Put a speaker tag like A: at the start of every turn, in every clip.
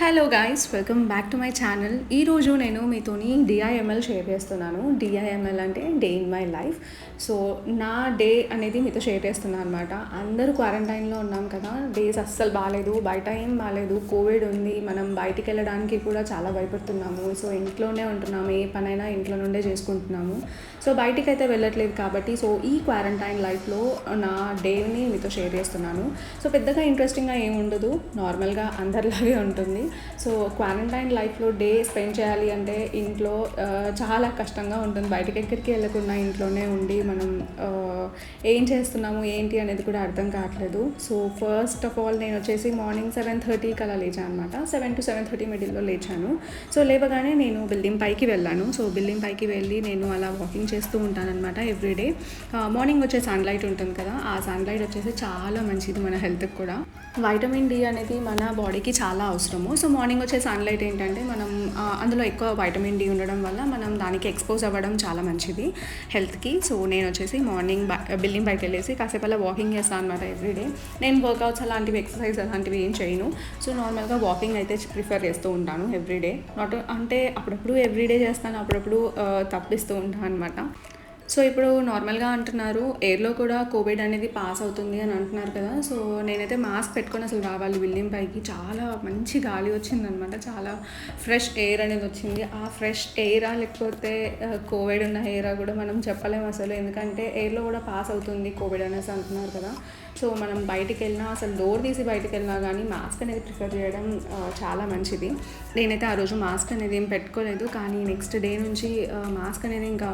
A: Hello guys, welcome back to my channel. ఈరోజు నేను మీతోని డిఐఎంఎల్ షేర్ చేస్తున్నాను. డిఐఎంఎల్ అంటే day in my life. So నా డే అనేది మీతో షేర్ చేస్తున్నాను అనమాట. అందరూ క్వారంటైన్లో ఉన్నాం కదా, డేస్ అస్సలు బాగాలేదు, బయట ఏం బాగాలేదు, కోవిడ్ ఉంది, మనం బయటికి వెళ్ళడానికి కూడా చాలా భయపడుతున్నాము. సో ఇంట్లోనే ఉంటున్నాము, ఏ పనైనా ఇంట్లో నుండే చేసుకుంటున్నాము. సో బయటికి అయితే వెళ్ళట్లేదు కాబట్టి సో ఈ క్వారంటైన్ లైఫ్లో నా డేని మీతో షేర్ చేస్తున్నాను. సో పెద్దగా ఇంట్రెస్టింగ్గా ఏమి ఉండదు, నార్మల్గా అందరిలాగే ఉంటుంది. సో క్వారంటైన్ లైఫ్లో డే స్పెండ్ చేయాలి అంటే ఇంట్లో చాలా కష్టంగా ఉంటుంది. బయటకి ఎక్కడికి వెళ్ళకుండా ఇంట్లోనే ఉండి మనం ఏం చేస్తున్నాము ఏంటి అనేది కూడా అర్థం కావట్లేదు. సో ఫస్ట్ ఆఫ్ ఆల్ నేను వచ్చేసి మార్నింగ్ 7:30కి అలా లేచాను అనమాట. 7 to 7:30 మిడిల్లో లేచాను. సో లేవగానే నేను బిల్డింగ్ పైకి వెళ్ళాను. సో బిల్డింగ్ పైకి వెళ్ళి నేను అలా వాకింగ్ చేస్తూ ఉంటానన్నమాట ఎవ్రీడే. మార్నింగ్ వచ్చే సన్లైట్ ఉంటుంది కదా, ఆ సన్లైట్ వచ్చేసి చాలా మంచిది మన హెల్త్కి కూడా. వైటమిన్ డి అనేది మన బాడీకి చాలా అవసరము. సో మార్నింగ్ వచ్చే సన్లైట్ ఏంటంటే మనం అందులో ఎక్కువ వైటమిన్ డి ఉండడం వల్ల మనం దానికి ఎక్స్పోజ్ అవ్వడం చాలా మంచిది హెల్త్కి. సో నేను వచ్చేసి మార్నింగ్ బిల్డింగ్ పైకి వెళ్ళేసి కాసేపు అలా వాకింగ్ చేస్తాను అనమాట ఎవ్రీడే. నేను వర్కౌట్స్ అలాంటివి, ఎక్సర్సైజ్ అలాంటివి ఏం చేయను. సో నార్మల్గా వాకింగ్ అయితే ప్రిఫర్ చేస్తూ ఉంటాను ఎవ్రీడే. నాట్ అంటే అప్పుడప్పుడు ఎవ్రీడే చేస్తాను, అప్పుడప్పుడు తప్పిస్తూ ఉంటాను అనమాట. సో ఇప్పుడు నార్మల్గా అంటున్నారు ఎయిర్లో కూడా కోవిడ్ అనేది పాస్ అవుతుంది అని అంటున్నారు కదా. సో నేనైతే మాస్క్ పెట్టుకొని అసలు రావాలి బిల్డింగ్ పైకి. చాలా మంచి గాలి వచ్చిందనమాట, చాలా ఫ్రెష్ ఎయిర్ అనేది వచ్చింది. ఆ ఫ్రెష్ ఎయిరా లేకపోతే కోవిడ్ ఉన్న ఎయిరా కూడా మనం చెప్పలేము అసలు, ఎందుకంటే ఎయిర్లో కూడా పాస్ అవుతుంది కోవిడ్ అనేసి అంటున్నారు కదా. సో మనం బయటికి వెళ్ళినా, అసలు డోర్ తీసి బయటికి వెళ్ళినా కానీ మాస్క్ అనేది ప్రిఫర్ చేయడం చాలా మంచిది. నేనైతే ఆ రోజు మాస్క్ అనేది ఏం పెట్టుకోలేదు, కానీ నెక్స్ట్ డే నుంచి మాస్క్ అనేది ఇంకా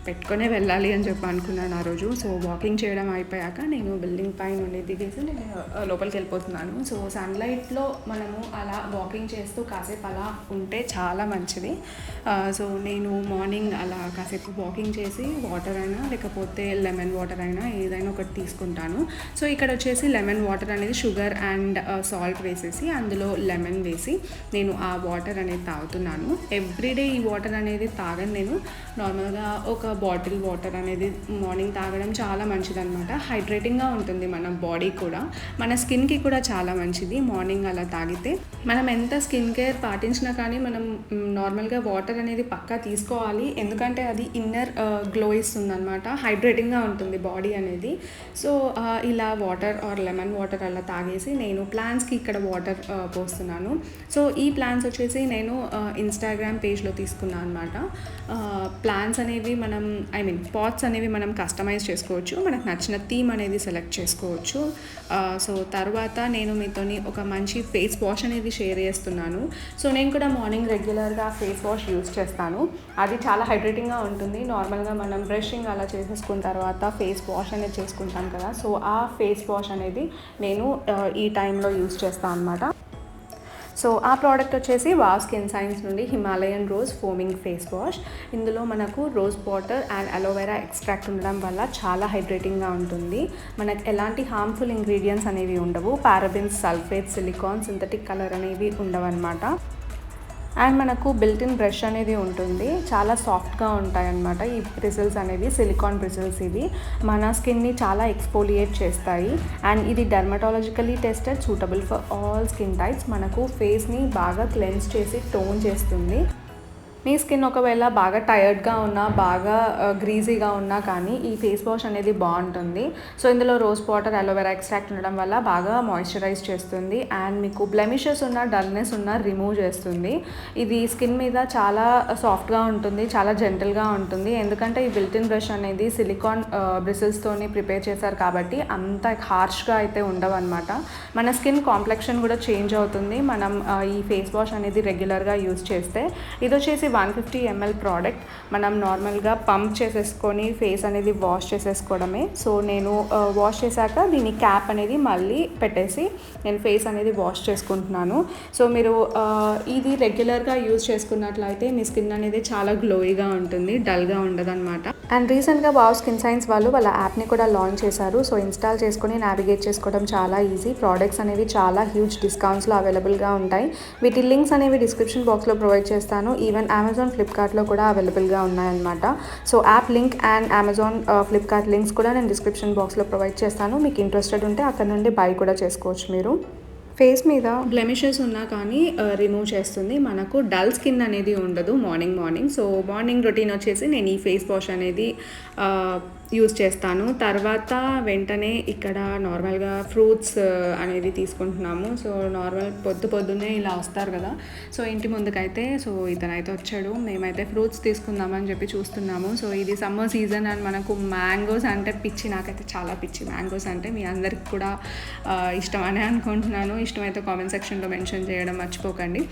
A: పెట్టుకునే వెళ్ళాలి అని చెప్పి అనుకున్నాను ఆ రోజు. సో వాకింగ్ చేయడం అయిపోయాక నేను బిల్డింగ్ పై నుండి దిగేసి నేను లోపలికి వెళ్ళిపోతున్నాను. సో సన్లైట్లో మనము అలా వాకింగ్ చేస్తూ కాసేపు అలా ఉంటే చాలా మంచిది. సో నేను మార్నింగ్ అలా కాసేపు వాకింగ్ చేసి వాటర్ అయినా లేకపోతే లెమన్ వాటర్ అయినా ఏదైనా ఒకటి తీసుకుంటాను. సో ఇక్కడ వచ్చేసి లెమన్ వాటర్ అనేది షుగర్ అండ్ సాల్ట్ వేసేసి అందులో లెమన్ వేసి నేను ఆ వాటర్ అనేది తాగుతున్నాను. ఎవ్రీడే ఈ వాటర్ అనేది తాగను నేను. నార్మల్గా ఒక బాటిల్ వాటర్ అనేది మార్నింగ్ తాగడం చాలా మంచిది అనమాట. హైడ్రేటింగ్గా ఉంటుంది మన బాడీ కూడా, మన స్కిన్కి కూడా చాలా మంచిది మార్నింగ్ అలా తాగితే. మనం ఎంత స్కిన్ కేర్ పాటించినా కానీ మనం నార్మల్గా వాటర్ అనేది పక్కా తీసుకోవాలి, ఎందుకంటే అది ఇన్నర్ గ్లో ఇస్తుంది అనమాట, హైడ్రేటింగ్గా ఉంటుంది బాడీ అనేది. సో ఇలా వాటర్ ఆర్ లెమన్ వాటర్ అలా తాగేసి నేను ప్లాంట్స్కి ఇక్కడ వాటర్ పోస్తున్నాను. సో ఈ ప్లాంట్స్ వచ్చేసి నేను ఇన్స్టాగ్రామ్ పేజ్లో తీసుకున్నాను అనమాట. ప్లాంట్స్ అనేవి మనం పాట్స్ అనేవి మనం కస్టమైజ్ చేసుకోవచ్చు, మనకు నచ్చిన థీమ్ అనేది సెలెక్ట్ చేసుకోవచ్చు. సో తర్వాత నేను మీతోని ఒక మంచి ఫేస్ వాష్ అనేది షేర్ చేస్తున్నాను. సో నేను కూడా మార్నింగ్ రెగ్యులర్గా ఫేస్ వాష్ యూజ్ చేస్తాను. అది చాలా హైడ్రేటింగ్గా ఉంటుంది. నార్మల్గా మనం బ్రషింగ్ అలా చేసేసుకున్న తర్వాత ఫేస్ వాష్ అనేది చేసుకుంటాం కదా, సో ఆ ఫేస్ వాష్ అనేది నేను ఈ టైంలో యూజ్ చేస్తాను అనమాట. సో ఆ ప్రోడక్ట్ వచ్చేసి వావ్ స్కిన్ సైన్స్ నుండి Himalayan rose foaming face wash. ఇందులో మనకు rose water and aloe vera extract ఉండడం వల్ల చాలా హైడ్రేటింగ్గా ఉంటుంది. మనకు ఎలాంటి హార్మ్ఫుల్ ఇంగ్రీడియంట్స్ అనేవి ఉండవు. Parabens, sulphate, silicon, synthetic colour అనేవి ఉండవు అనమాట. అండ్ మనకు బిల్టిన్ బ్రష్ అనేది ఉంటుంది, చాలా సాఫ్ట్గా ఉంటాయి అన్నమాట. ఈ బ్రిజిల్స్ అనేవి సిలికాన్ బ్రిజిల్స్, ఇవి మన స్కిన్ని చాలా ఎక్స్ఫోలియేట్ చేస్తాయి. అండ్ ఇది dermatologically tested, suitable for all skin types. మనకు ఫేస్ని బాగా క్లెన్స్ చేసి టోన్ చేస్తుంది. మీ స్కిన్ ఒకవేళ బాగా టైర్డ్గా ఉన్నా, బాగా గ్రీజీగా ఉన్నా కానీ ఈ ఫేస్ వాష్ అనేది బాగుంటుంది. సో ఇందులో రోజ్ వాటర్, అలోవెరా ఎక్స్ట్రాక్ట్ ఉండడం వల్ల బాగా మాయిశ్చరైజ్ చేస్తుంది అండ్ మీకు బ్లెమిషెస్ ఉన్న, డల్నెస్ ఉన్న రిమూవ్ చేస్తుంది. ఇది స్కిన్ మీద చాలా సాఫ్ట్గా ఉంటుంది, చాలా జెంటల్గా ఉంటుంది, ఎందుకంటే ఈ బిల్టిన్ బ్రష్ అనేది సిలికాన్ బ్రిసిల్స్తోని ప్రిపేర్ చేశారు కాబట్టి అంత హార్ష్గా అయితే ఉండవు అనమాట. మన స్కిన్ కాంప్లెక్షన్ కూడా చేంజ్ అవుతుంది మనం ఈ ఫేస్ వాష్ అనేది రెగ్యులర్గా యూజ్ చేస్తే. ఇది వచ్చేసి 150 ml ప్రోడక్ట్. మనం నార్మల్గా పంప్ చేసేసుకొని ఫేస్ అనేది వాష్ చేసేసుకోవడమే. సో నేను వాష్ చేశాక దీని క్యాప్ అనేది మళ్ళీ పెట్టేసి నేను ఫేస్ అనేది వాష్ చేసుకుంటున్నాను. సో మీరు ఇది రెగ్యులర్గా యూజ్ చేసుకున్నట్లయితే మీ స్కిన్ అనేది చాలా గ్లోయిగా ఉంటుంది, డల్గా ఉండదు అనమాట. అండ్ రీసెంట్గా వావ్ స్కిన్ సైన్స్ వాళ్ళు వాళ్ళ యాప్ని కూడా లాంచ్ చేశారు. సో ఇన్స్టాల్ చేసుకొని నావిగేట్ చేసుకోవడం చాలా ఈజీ. ప్రోడక్ట్స్ అనేవి చాలా హ్యూజ్ డిస్కౌంట్స్లో అవైలబుల్గా ఉంటాయి. వీటి లింక్స్ అనేవి డిస్క్రిప్షన్ బాక్స్లో ప్రొవైడ్ చేస్తాను. ఈవెన్ అమెజాన్, ఫ్లిప్కార్ట్లో కూడా అవైలబుల్గా ఉన్నాయన్నమాట. So app link and Amazon, Flipkart links కూడా నేను డిస్క్రిప్షన్ బాక్స్లో ప్రొవైడ్ చేస్తాను. మీకు ఇంట్రెస్టెడ్ ఉంటే అక్కడ నుండి బై కూడా చేసుకోవచ్చు మీరు. ఫేస్ మీద బ్లెమిషెస్ ఉన్నా కానీ రిమూవ్ చేస్తుంది. మనకు డల్ స్కిన్ అనేది ఉండదు మార్నింగ్. సో మార్నింగ్ రొటీన్ వచ్చేసి నేను ఈ ఫేస్ వాష్ అనేది యూజ్ చేస్తాను. తర్వాత వెంటనే ఇక్కడ నార్మల్గా ఫ్రూట్స్ అనేది తీసుకుంటున్నాము. సో నార్మల్ పొద్దున్నే ఇలా వస్తారు కదా, సో ఇంటి ముందుకైతే సో ఇతనైతే వచ్చాడు. మేమైతే ఫ్రూట్స్ తీసుకుందామని చెప్పి చూస్తున్నాము. సో ఇది సమ్మర్ సీజన్ అండ్ మనకు మ్యాంగోస్ అంటే పిచ్చి, నాకైతే చాలా పిచ్చి మ్యాంగోస్ అంటే. మీ అందరికి కూడా ఇష్టమనే అనుకుంటున్నాను. ఇష్టమైతే కామెంట్ సెక్షన్లో మెన్షన్ చేయడం మర్చిపోకండి.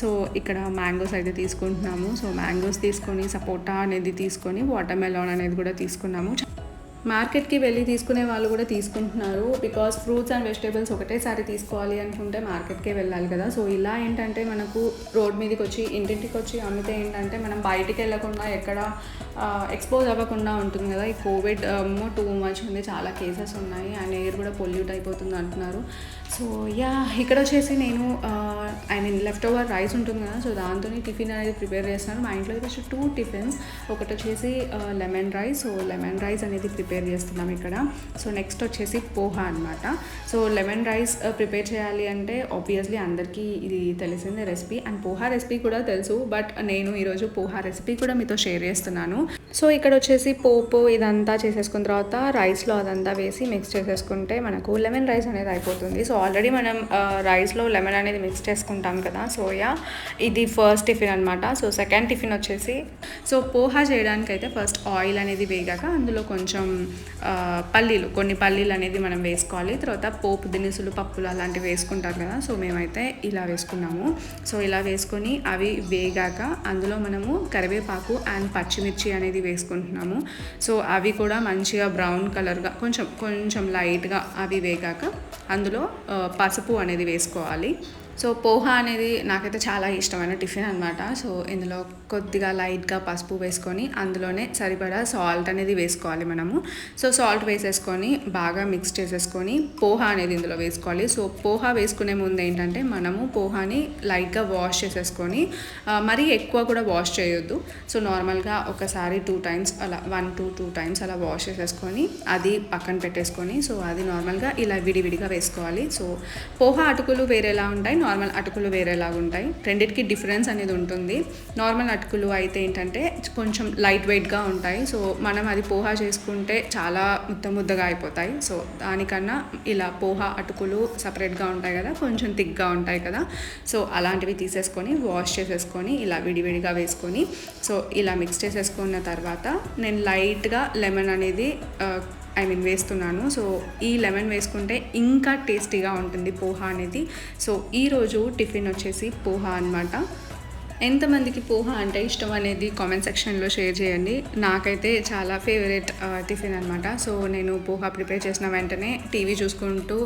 A: సో ఇక్కడ మ్యాంగోస్ అయితే తీసుకుంటున్నాము. సో మ్యాంగోస్ తీసుకొని సపోటా అనేది తీసుకొని వాటర్ మెలాన్ అనేది కూడా తీసుకున్నాము. మార్కెట్కి వెళ్ళి తీసుకునే వాళ్ళు కూడా తీసుకుంటున్నారు. బికాస్ ఫ్రూట్స్ అండ్ వెజిటేబుల్స్ ఒకటేసారి తీసుకోవాలి అనుకుంటే మార్కెట్కే వెళ్ళాలి కదా. సో ఇలా ఏంటంటే మనకు రోడ్ మీదకి వచ్చి ఇంటింటికి వచ్చి అమ్మితే ఏంటంటే మనం బయటికి వెళ్ళకుండా ఎక్కడ ఎక్స్పోజ్ అవ్వకుండా ఉంటుంది కదా. ఈ కోవిడ్ టూ మచ్ ఉంది, చాలా కేసెస్ ఉన్నాయి అండ్ ఎయిర్ కూడా పొల్యూట్ అయిపోతుంది అంటున్నారు. సో ఇక్కడ వచ్చేసి నేను లెఫ్ట్ ఓవర్ రైస్ ఉంటుంది కదా, సో దాంతో టిఫిన్ అనేది ప్రిపేర్ చేస్తున్నాను. మా ఇంట్లో వచ్చేసి 2 టిఫిన్స్. ఒకటి వచ్చేసి lemon rice. So lemon rice అనేది ప్రిపేర్ చేస్తున్నాం ఇక్కడ. సో నెక్స్ట్ వచ్చేసి పోహా అనమాట. సో లెమన్ రైస్ ప్రిపేర్ చేయాలి అంటే ఆబ్వియస్లీ అందరికీ ఇది తెలిసిందే రెసిపీ అండ్ పోహా రెసిపీ కూడా తెలుసు. బట్ నేను ఈరోజు పోహా రెసిపీ కూడా మీతో షేర్ చేస్తున్నాను. సో ఇక్కడ వచ్చేసి పోపు ఇదంతా చేసేసుకున్న తర్వాత రైస్లో అదంతా వేసి మిక్స్ చేసేసుకుంటే మనకు లెమన్ రైస్ అనేది అయిపోతుంది. సో ఆల్రెడీ మనం రైస్లో లెమన్ అనేది మిక్స్ చేసుకుంటాం కదా. సో ఇది ఫస్ట్ టిఫిన్ అనమాట. సో సెకండ్ టిఫిన్ వచ్చేసి సో పోహా చేయడానికైతే ఫస్ట్ ఆయిల్ అనేది వేగాక అందులో కొంచెం కొన్ని పల్లీలు అనేది మనం వేసుకోవాలి. తర్వాత పోపు దినుసులు, పప్పులు అలాంటివి వేసుకుంటారు కదా. సో మేమైతే ఇలా వేసుకున్నాము. సో ఇలా వేసుకొని అవి వేగాక అందులో మనము కరివేపాకు అండ్ పచ్చిమిర్చి అనేది వేసుకుంటున్నాము. సో అవి కూడా మంచిగా బ్రౌన్ కలర్గా కొంచెం లైట్గా అవి వేగాక అందులో పసుపు అనేది వేసుకోవాలి. సో పోహా అనేది నాకైతే చాలా ఇష్టమైన టిఫిన్ అనమాట. సో ఇందులో కొద్దిగా లైట్గా పసుపు వేసుకొని అందులోనే సరిపడా సాల్ట్ అనేది వేసుకోవాలి మనము. సో సాల్ట్ వేసేసుకొని బాగా మిక్స్ చేసేసుకొని పోహా అనేది ఇందులో వేసుకోవాలి. సో పోహా వేసుకునే ముందు ఏంటంటే మనము పోహాని లైట్గా వాష్ చేసేసుకొని మరీ ఎక్కువ కూడా వాష్ చేయొద్దు. సో నార్మల్గా ఒకసారి 2 టైమ్స్ అలా 1 to 2 టైమ్స్ అలా వాష్ చేసేసుకొని అది పక్కన పెట్టేసుకొని సో అది నార్మల్గా ఇలా విడివిడిగా వేసుకోవాలి. సో పోహా అటుకులు వేరేలా ఉంటాయి, నార్మల్ అటుకులు వేరేలాగా ఉంటాయి. రెండింటికి డిఫరెన్స్ అనేది ఉంటుంది. నార్మల్ అటుకులు అయితే ఏంటంటే కొంచెం లైట్ వెయిట్గా ఉంటాయి. సో మనం అది పోహా చేసుకుంటే చాలా ముద్దగా అయిపోతాయి. సో దానికన్నా ఇలా పోహా అటుకులు సపరేట్గా ఉంటాయి కదా, కొంచెం థిక్గా ఉంటాయి కదా. సో అలాంటివి తీసేసుకొని వాష్ చేసేసుకొని ఇలా విడివిడిగా వేసుకొని సో ఇలా మిక్స్ చేసేసుకున్న తర్వాత నేను లైట్గా లెమన్ అనేది వేస్తున్నాను. సో ఈ లెమన్ వేసుకుంటే ఇంకా టేస్టీగా ఉంటుంది పోహా అనేది. సో ఈరోజు టిఫిన్ వచ్చేసి పోహా అనమాట. ఎంతమందికి పోహా అంటే ఇష్టం అనేది కామెంట్ సెక్షన్లో షేర్ చేయండి. నాకైతే చాలా ఫేవరెట్ టిఫిన్ అనమాట. సో నేను పోహా ప్రిపేర్ చేసిన వెంటనే టీవీ చూసుకుంటూ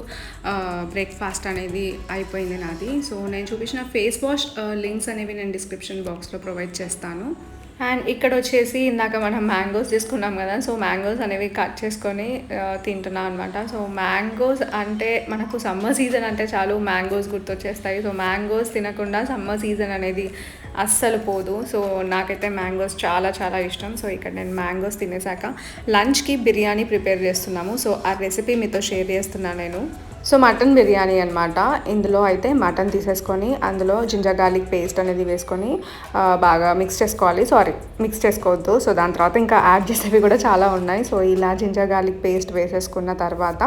A: బ్రేక్ఫాస్ట్ అనేది అయిపోయింది నాది. సో నేను చూపించిన ఫేస్ వాష్ లింక్స్ అనేవి నేను డిస్క్రిప్షన్ బాక్స్లో ప్రొవైడ్ చేస్తాను. అండ్ ఇక్కడ వచ్చేసి ఇందాక మనం మ్యాంగోస్ తీసుకున్నాం కదా. సో మ్యాంగోస్ అనేవి కట్ చేసుకొని తింటున్నాం అనమాట. సో మ్యాంగోస్ అంటే మనకు సమ్మర్ సీజన్ అంటే చాలు మ్యాంగోస్ గుర్తొచ్చేస్తాయి. సో మ్యాంగోస్ తినకుండా సమ్మర్ సీజన్ అనేది అస్సలు పోదు. సో నాకైతే మ్యాంగోస్ చాలా చాలా ఇష్టం. సో ఇక్కడ నేను మ్యాంగోస్ తినేసాక లంచ్కి బిర్యానీ ప్రిపేర్ చేస్తున్నాము. సో ఆ రెసిపీ మీతో షేర్ చేస్తున్నాను నేను. సో మటన్ బిర్యానీ అనమాట. ఇందులో అయితే మటన్ తీసేసుకొని అందులో జింజర్ గార్లిక్ పేస్ట్ అనేది వేసుకొని బాగా మిక్స్ చేసుకోవాలి. మిక్స్ చేసుకోవద్దు. సో దాని తర్వాత ఇంకా యాడ్ చేసేవి కూడా చాలా ఉన్నాయి. సో ఇలా జింజర్ గార్లిక్ పేస్ట్ వేసేసుకున్న తర్వాత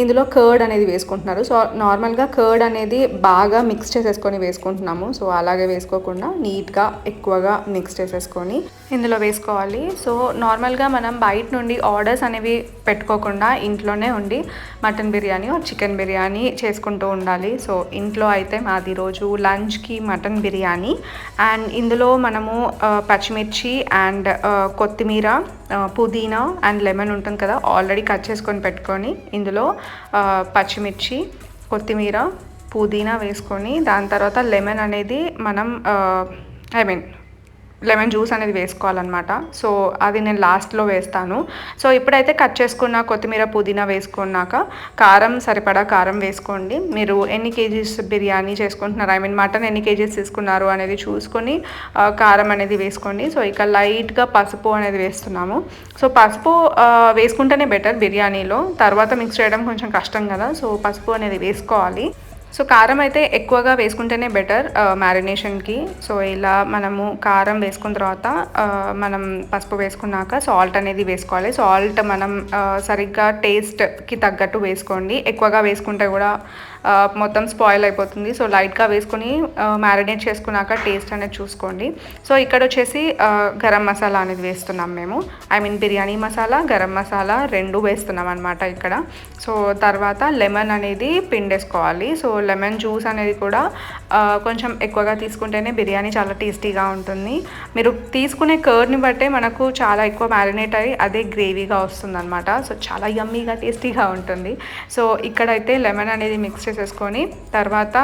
A: ఇందులో కర్డ్ అనేది వేసుకుంటున్నారు. సో నార్మల్గా కర్డ్ అనేది బాగా మిక్స్ చేసేసుకొని వేసుకుంటున్నాము. సో అలాగే వేసుకోకుండా నీట్గా ఎక్కువగా మిక్స్ చేసేసుకొని ఇందులో వేసుకోవాలి. సో నార్మల్గా మనం బయట నుండి ఆర్డర్స్ అనేవి పెట్టుకోకుండా ఇంట్లోనే ఉండి మటన్ బిర్యానీ చికెన్ బిర్యానీ చేసుకుంటూ ఉండాలి. సో ఇంట్లో అయితే మాది రోజు లంచ్కి మటన్ బిర్యానీ అండ్ ఇందులో మనము పచ్చిమిర్చి అండ్ కొత్తిమీర, పుదీనా అండ్ లెమన్ ఉంటుంది కదా, ఆల్రెడీ కట్ చేసుకొని పెట్టుకొని ఇందులో పచ్చిమిర్చి, కొత్తిమీర, పుదీనా వేసుకొని దాని తర్వాత లెమన్ అనేది మనం లెమన్ జ్యూస్ అనేది వేసుకోవాలన్నమాట. సో అది నేను లాస్ట్లో వేస్తాను. సో ఇప్పుడైతే కట్ చేసుకున్న కొత్తిమీర, పుదీనా వేసుకున్నాక కారం సరిపడా కారం వేసుకోండి. మీరు ఎన్ని కేజీస్ బిర్యానీ చేసుకుంటున్నారు, మటన్ ఎన్ని కేజీస్ తీసుకున్నారు అనేది చూసుకొని కారం అనేది వేసుకోండి. సో ఇక లైట్గా పసుపు అనేది వేస్తున్నాము. సో పసుపు వేసుకుంటేనే బెటర్ బిర్యానీలో, తర్వాత మిక్స్ చేయడం కొంచెం కష్టం కదా. సో పసుపు అనేది వేసుకోవాలి. సో కారం అయితే ఎక్కువగా వేసుకుంటేనే బెటర్ మ్యారినేషన్కి. సో ఇలా మనము కారం వేసుకున్న తర్వాత మనం పసుపు వేసుకున్నాక సాల్ట్ అనేది వేసుకోవాలి. సాల్ట్ మనం సరిగ్గా టేస్ట్కి తగ్గట్టు వేసుకోండి. ఎక్కువగా వేసుకుంటే కూడా మొత్తం స్పాయిల్ అయిపోతుంది. సో లైట్గా వేసుకొని మ్యారినేట్ చేసుకున్నాక టేస్ట్ అనేది చూసుకోండి. సో ఇక్కడ వచ్చేసి గరం మసాలా అనేది వేస్తున్నాం మేము. బిర్యానీ మసాలా, గరం మసాలా 2 వేస్తున్నాం అనమాట ఇక్కడ. సో తర్వాత లెమన్ అనేది పిండేసుకోవాలి. సో లెమన్ జ్యూస్ అనేది కూడా కొంచెం ఎక్కువగా తీసుకుంటేనే బిర్యానీ చాలా టేస్టీగా ఉంటుంది. మీరు తీసుకునే కర్డ్ని బట్టే మనకు చాలా ఎక్కువ మ్యారినేట్ అయ్యి అదే గ్రేవీగా వస్తుంది అనమాట. సో చాలా యమ్మీగా టేస్టీగా ఉంటుంది. సో ఇక్కడైతే లెమన్ అనేది మిక్స్ చేసేసుకొని తర్వాత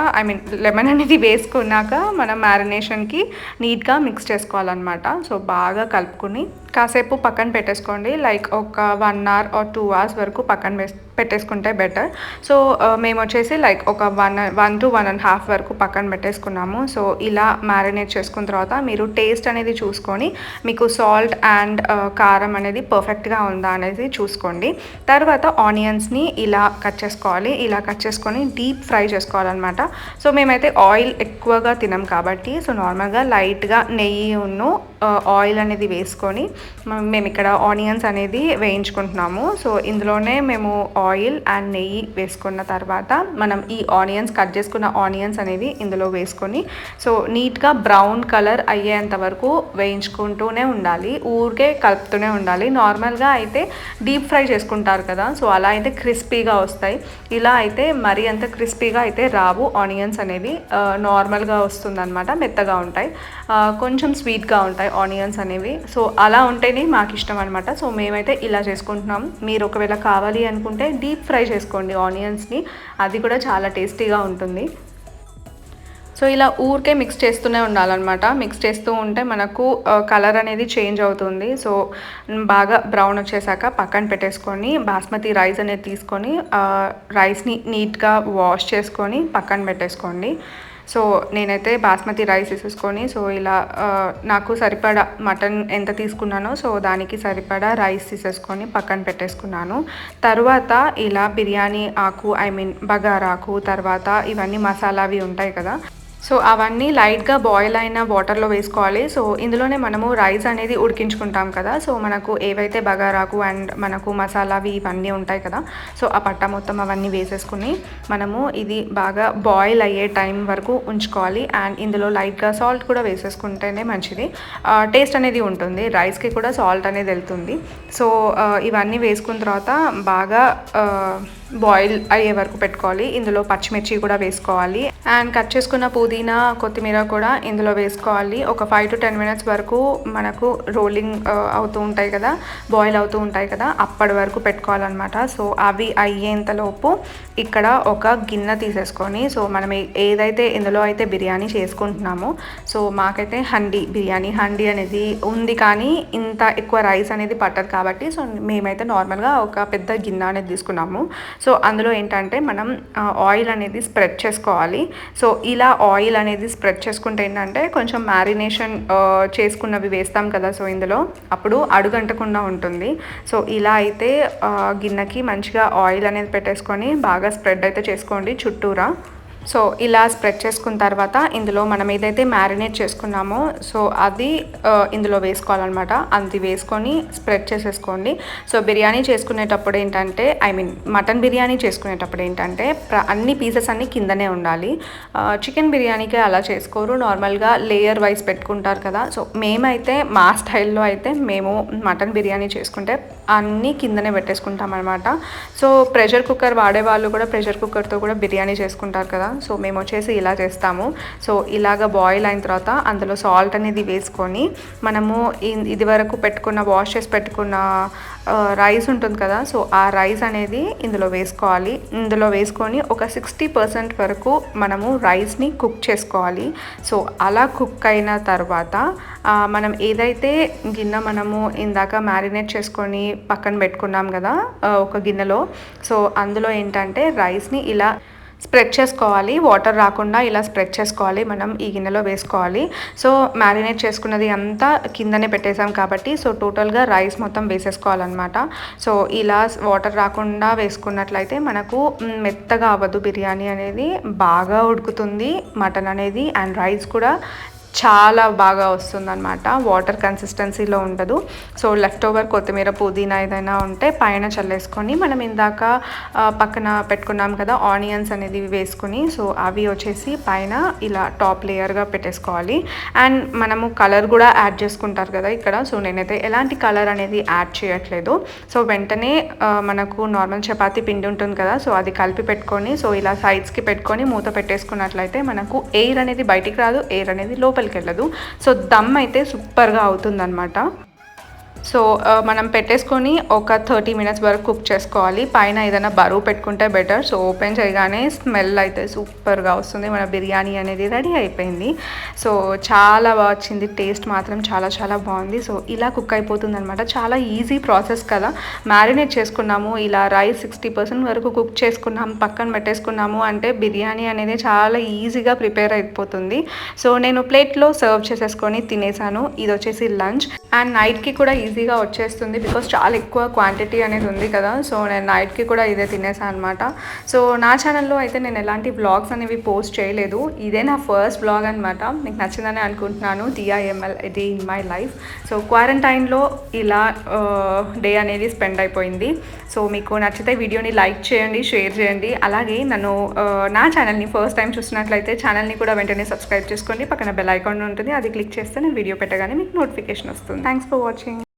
A: లెమన్ అనేది వేసుకున్నాక మనం మ్యారినేషన్కి నీట్గా మిక్స్ చేసుకోవాలన్నమాట. సో బాగా కలుపుకొని కాసేపు పక్కన పెట్టేసుకోండి. లైక్ ఒక 1 hour or 2 hours వరకు పక్కన పెట్టేసుకుంటే బెటర్. సో మేము వచ్చేసి లైక్ ఒక 1 to 1.5 వరకు పక్కన పెట్టేసుకున్నాము. సో ఇలా మ్యారినేట్ చేసుకున్న తర్వాత మీరు టేస్ట్ అనేది చూసుకొని మీకు సాల్ట్ అండ్ కారం అనేది పర్ఫెక్ట్గా ఉందా అనేది చూసుకోండి. తర్వాత ఆనియన్స్ని ఇలా కట్ చేసుకోవాలి. ఇలా కట్ చేసుకొని డీప్ ఫ్రై చేసుకోవాలన్నమాట. సో మేమైతే ఆయిల్ ఎక్కువగా తినం కాబట్టి సో నార్మల్గా లైట్గా నెయ్యిను ఆయిల్ అనేది వేసుకొని మేము ఇక్కడ ఆనియన్స్ అనేది వేయించుకుంటున్నాము. సో ఇందులోనే మేము ఆయిల్ అండ్ నెయ్యి వేసుకున్న తర్వాత మనం ఈ ఆనియన్స్ కట్ చేసుకున్న ఆనియన్స్ అనేది ఇందులో వేసుకొని సో నీట్గా బ్రౌన్ కలర్ అయ్యేంత వరకు వేయించుకుంటూనే ఉండాలి. ఊరికే కలుపుతూనే ఉండాలి. నార్మల్గా అయితే డీప్ ఫ్రై చేసుకుంటారు కదా, సో అలా అయితే క్రిస్పీగా వస్తాయి. ఇలా అయితే మరీ అంత క్రిస్పీగా అయితే రావు. ఆనియన్స్ అనేవి నార్మల్గా వస్తుందన్నమాట, మెత్తగా ఉంటాయి, కొంచెం స్వీట్గా ఉంటాయి ఆనియన్స్ అనేవి. సో అలా ఉంటేనే మాకు ఇష్టం అనమాట. సో మేమైతే ఇలా చేసుకుంటున్నాం. మీరు ఒకవేళ కావాలి అనుకుంటే డీప్ ఫ్రై చేసుకోండి ఆనియన్స్ని, అది కూడా చాలా టేస్టీగా ఉంటుంది. సో ఇలా ఊరికే మిక్స్ చేస్తూనే ఉండాలన్నమాట. మిక్స్ చేస్తూ ఉంటే మనకు కలర్ అనేది చేంజ్ అవుతుంది. సో బాగా బ్రౌన్ వచ్చేసాక పక్కన పెట్టేసుకొని బాస్మతి రైస్ అనేది తీసుకొని రైస్ని నీట్గా వాష్ చేసుకొని పక్కన పెట్టేసుకోండి. సో నేనైతే బాస్మతి రైస్ తీసేసుకొని సో ఇలా నాకు సరిపడా మటన్ ఎంత తీసుకున్నానో సో దానికి సరిపడా రైస్ తీసేసుకొని పక్కన పెట్టేసుకున్నాను. తర్వాత ఇలా బిర్యానీ ఆకు బగారాకు తర్వాత ఇవన్నీ మసాలావి ఉంటాయి కదా, సో అవన్నీ లైట్గా బాయిల్ అయిన వాటర్లో వేసుకోవాలి. సో ఇందులోనే మనము రైస్ అనేది ఉడికించుకుంటాం కదా, సో మనకు ఏవైతే బగారాకు అండ్ మనకు మసాలావి ఇవన్నీ ఉంటాయి కదా, సో ఆ పట్ట మొత్తం అవన్నీ వేసేసుకుని మనము ఇది బాగా బాయిల్ అయ్యే టైం వరకు ఉంచుకోవాలి. అండ్ ఇందులో లైట్గా సాల్ట్ కూడా వేసేసుకుంటేనే మంచిది, టేస్ట్ అనేది ఉంటుంది. రైస్కి కూడా సాల్ట్ అనేది వెళ్తుంది. సో ఇవన్నీ వేసుకున్న తర్వాత బాగా బాయిల్ అయ్యే వరకు పెట్టుకోవాలి. ఇందులో పచ్చిమిర్చి కూడా వేసుకోవాలి అండ్ కట్ చేసుకున్న పుదీనా కొత్తిమీర కూడా ఇందులో వేసుకోవాలి. ఒక 5 to 10 minutes వరకు మనకు రోలింగ్ అవుతూ ఉంటాయి కదా, బాయిల్ అవుతూ ఉంటాయి కదా, అప్పటి వరకు పెట్టుకోవాలన్నమాట. సో అవి అయ్యేంతలోపు ఇక్కడ ఒక గిన్నె తీసేసుకొని సో మనం ఏదైతే ఇందులో అయితే బిర్యానీ చేసుకుంటున్నామో సో మాకైతే బిర్యానీ హండీ అనేది ఉంది, కానీ ఇంత ఎక్కువ రైస్ అనేది పట్టదు కాబట్టి సో మేమైతే నార్మల్గా ఒక పెద్ద గిన్నె అనేది తీసుకున్నాము. సో అందులో ఏంటంటే మనం ఆయిల్ అనేది స్ప్రెడ్ చేసుకోవాలి. సో ఇలా ఆయిల్ అనేది స్ప్రెడ్ చేసుకుంటే ఏంటంటే కొంచెం మ్యారినేషన్ చేసుకున్నవి వేస్తాం కదా, సో ఇందులో అప్పుడు అడుగంటకుండా ఉంటుంది. సో ఇలా అయితే గిన్నెకి మంచిగా ఆయిల్ అనేది పెట్టేసుకొని బాగా స్ప్రెడ్ అయితే చేసుకోండి చుట్టూరా. సో ఇలా స్ప్రెడ్ చేసుకున్న తర్వాత ఇందులో మనం ఏదైతే మ్యారినేట్ చేసుకున్నామో సో అది ఇందులో వేసుకోవాలన్నమాట. అది వేసుకొని స్ప్రెడ్ చేసేసుకోండి. సో బిర్యానీ చేసుకునేటప్పుడు ఏంటంటే మటన్ బిర్యానీ చేసుకునేటప్పుడు ఏంటంటే అన్ని పీసెస్ అన్నీ కిందనే ఉండాలి. చికెన్ బిర్యానీకి అలా చేసుకోరు, నార్మల్గా లేయర్ వైజ్ పెట్టుకుంటారు కదా. సో మేమైతే మా స్టైల్లో అయితే మేము మటన్ బిర్యానీ చేసుకుంటే అన్నీ కిందనే పెట్టేసుకుంటాం అనమాట. సో ప్రెషర్ కుక్కర్ వాడే వాళ్ళు కూడా ప్రెషర్ కుక్కర్తో కూడా బిర్యానీ చేసుకుంటారు కదా, సో మేము వచ్చేసి ఇలా చేస్తాము. సో ఇలాగ బాయిల్ అయిన తర్వాత అందులో సాల్ట్ అనేది వేసుకొని మనము ఇది వరకు వాష్ చేసి పెట్టుకున్న రైస్ ఉంటుంది కదా, సో ఆ రైస్ అనేది ఇందులో వేసుకోవాలి. ఇందులో వేసుకొని ఒక 60% వరకు మనము రైస్ని కుక్ చేసుకోవాలి. సో అలా కుక్ అయిన తర్వాత మనం ఏదైతే గిన్నె మనము ఇందాక మ్యారినేట్ చేసుకొని పక్కన పెట్టుకున్నాం కదా ఒక గిన్నెలో, సో అందులో ఏంటంటే రైస్ని ఇలా స్ప్రెడ్ చేసుకోవాలి. వాటర్ రాకుండా ఇలా స్ప్రెడ్ చేసుకోవాలి. మనం ఈ గిన్నెలో వేసుకోవాలి. సో మ్యారినేట్ చేసుకున్నది అంతా కిందనే పెట్టేసాం కాబట్టి సో టోటల్గా రైస్ మొత్తం వేసేసుకోవాలన్నమాట. సో ఇలా వాటర్ రాకుండా వేసుకున్నట్లయితే మనకు మెత్తగా అవ్వదు బిర్యానీ అనేది, బాగా ఉడుకుతుంది మటన్ అనేది, అండ్ రైస్ కూడా చాలా బాగా వస్తుందన్నమాట. వాటర్ కన్సిస్టెన్సీలో ఉండదు. సో లెఫ్ట్ ఓవర్ కొత్తిమీర పుదీనా ఏదైనా ఉంటే పైన చల్లేసుకొని మనం ఇందాక పక్కన పెట్టుకున్నాం కదా ఆనియన్స్ అనేది వేసుకొని సో అవి వచ్చేసి పైన ఇలా టాప్ లేయర్గా పెట్టేసుకోవాలి. అండ్ మనము కలర్ కూడా యాడ్ చేసుకుంటారు కదా ఇక్కడ. సో నేనైతే ఎలాంటి కలర్ అనేది యాడ్ చేయట్లేదు. సో వెంటనే మనకు నార్మల్ చపాతీ పిండి ఉంటుంది కదా, సో అది కలిపి పెట్టుకొని సో ఇలా సైడ్స్కి పెట్టుకొని మూత పెట్టేసుకున్నట్లయితే మనకు ఎయిర్ అనేది బయటికి రాదు, ఎయిర్ అనేది లోపలికి వెళ్ళదు. సో దమ్ అయితే సూపర్గా అవుతుందన్నమాట. సో మనం పెట్టేసుకొని ఒక 30 మినిట్స్ వరకు కుక్ చేసుకోవాలి. పైన ఏదైనా బరువు పెట్టుకుంటే బెటర్. సో ఓపెన్ చేయగానే స్మెల్ అయితే సూపర్గా వస్తుంది. మన బిర్యానీ అనేది రెడీ అయిపోయింది. సో చాలా బాగా వచ్చింది, టేస్ట్ మాత్రం చాలా చాలా బాగుంది. సో ఇలా కుక్ అయిపోతుంది అనమాట. చాలా ఈజీ ప్రాసెస్ కదా. మ్యారినేట్ చేసుకున్నాము, ఇలా రైస్ 60% వరకు కుక్ చేసుకున్నాము, పక్కన పెట్టేసుకున్నాము అంటే బిర్యానీ అనేది చాలా ఈజీగా ప్రిపేర్ అయిపోతుంది. సో నేను ప్లేట్లో సర్వ్ చేసేసుకొని తినేసాను. ఇది వచ్చేసి లంచ్. అండ్ నైట్కి కూడా ఈజీగా వచ్చేస్తుంది బికాస్ చాలా ఎక్కువ క్వాంటిటీ అనేది ఉంది కదా. సో నేను నైట్కి కూడా ఇదే తినేసాను అనమాట. సో నా ఛానల్లో అయితే నేను ఎలాంటి వ్లాగ్స్ అనేవి పోస్ట్ చేయలేదు. ఇదే నా ఫస్ట్ వ్లాగ్ అనమాట. మీకు నచ్చిందని అనుకుంటున్నాను. DIML day in my life. So క్వారంటైన్లో ఇలా డే అనేది స్పెండ్ అయిపోయింది. సో మీకు నచ్చితే వీడియోని లైక్ చేయండి, షేర్ చేయండి. అలాగే నన్ను నా ఛానల్ని ఫస్ట్ టైం చూసినట్లయితే ఛానల్ని కూడా వెంటనే సబ్స్క్రైబ్ చేసుకోండి. పక్కన బెల్ ఐకాన్ ఉంటుంది, అది క్లిక్ చేస్తే నేను వీడియో పెట్టగానే మీకు నోటిఫికేషన్ వస్తుంది. Thanks for watching.